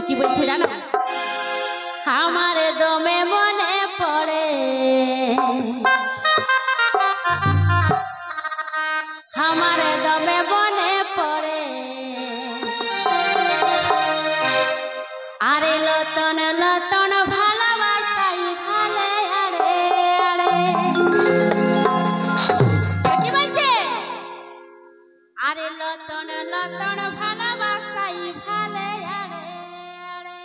কি বলছে জানো? আমার দমে মনে পড়ে, আমার দমে মনে পড়ে, আরে লতন লতন ভালোবাসাই ভালে আরে আরে। কি বলছে? আরে লতন লতন ভালোবাসাই ভালে আরে আরে।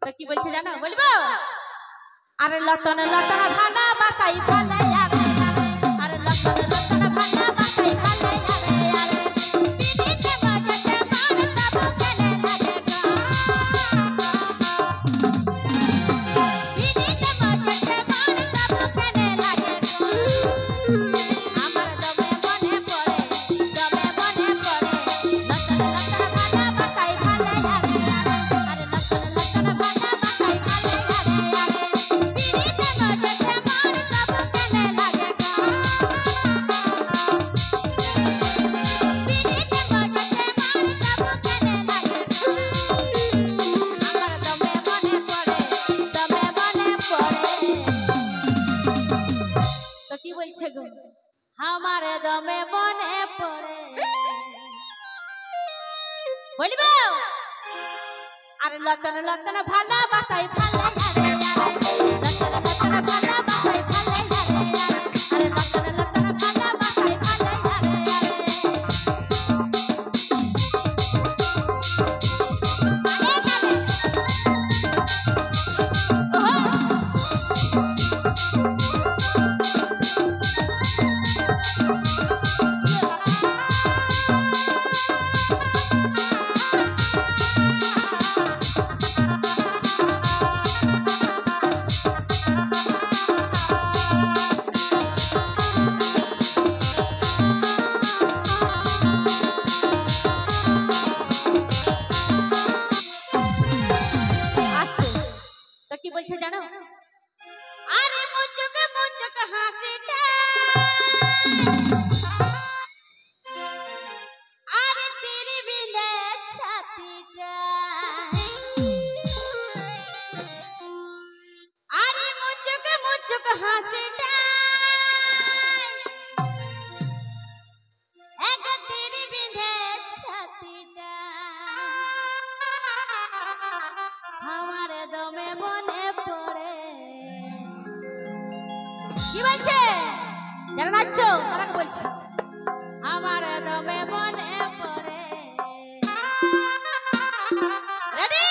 তো কি বলছে জানো? বলবো? আরে লতন লতন ভালোবাসাই ভালে আরে আরে, লতন লতন ভালোবাসাই ভালে আরে আরে। বিনিতে বাজতে মার তবু কেনে লাগে গো, বিনিতে বাজতে মার তবু কেনে লাগে গো। আমার দমে মনে পড়ে, দমে মনে পড়ে, লতন লতন ভালোবাসাই ভালে আরে আরে, লতন লতন ভালোবাসাই ভালে আরে আরে। বিনিতে বাজতে মার তবু কেনে লাগে গো, বিনিতে বাজতে মার তবু কেনে লাগে গো। আমার দমে মনে পড়ে, দমে মনে পড়ে। তো কি বলছে গো? আমার দমে মনে পড়ে। বলবো? আর লতন লতন ভালোবাসাই ভালে আরে আরে, লতন লতন ভালোবাসাই ভালে আরে আরে, আরে লতন লতন ভালোবাসাই ভালে আরে আরে। আস্তে। তো কি বলছে জানো? আরে মুচুক মুচুক হাসিটা, আরে তেরি বিনে ছাতিটা, আরে মুচুক মুচুক হাসিটা, এক তেরি বিনে ছাতিটা, আমার দমে মনে পড়ে। কি বলছে? যারা নাচছ তারা বলছে আমার দমে মনে পড়ে। রেডি?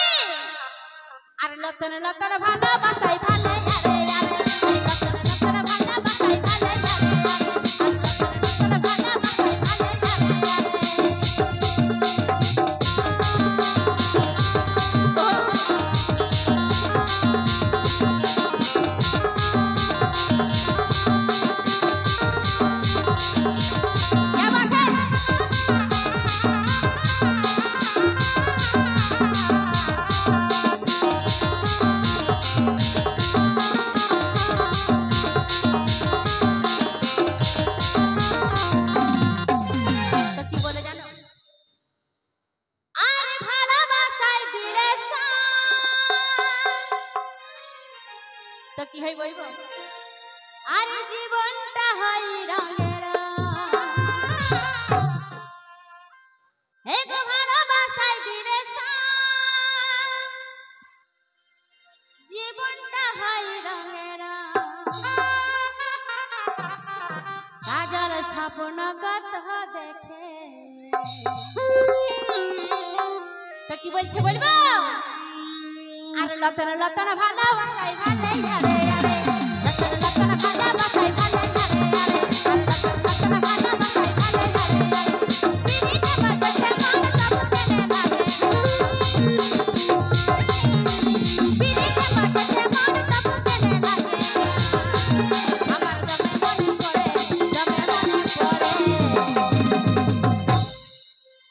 আর লতন লতন ভালোবাসাই ভালে আরে আরে, লতন লতন ভালোবাসাই ভালে আরে আরে, লতন লতন ভালোবাসাই ভালে আরে আরে। क्या बात है? তো কি বলে জানো? আরে ভালোবাসায় দিলে তো কি হয় বলবো? আরে জীবনটা হয় রঙের, এগো ভালোবাসায় দিলে জীবনটা হয় রঙের, কাজল স্বপ্ন কত দেখে। তো কি বলছে বলবো? আর লতন লতন ভালোবাসাই ভালে আরে আরে, লতন লতন ভালোবাসাই ভালে আরে আরে, লতন লতন ভালোবাসাই ভালে আরে আরে। বিনিতে বাজতে মার তবু কেনে লাগে, বিনিতে বাজতে মার তবু কেনে লাগে। আমার দমে মনে পড়ে, দমে মনে পড়ে।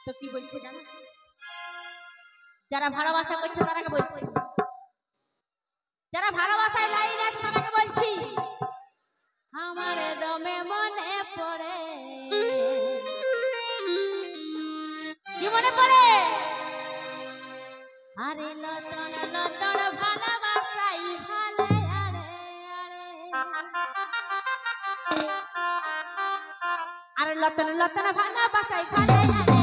তো কি বলছে জানো? যারা ভালোবাসা করছে তারাকে বলছি, যারা ভালোবাসায় লাইন আছে তারাকে বলছি, আমার দমে মনে পড়ে। কি মনে পড়ে? আরে লতন লতন ভালোবাসাই ভালে আরে আরে লতন লতন ভালোবাসাই ভালে আরে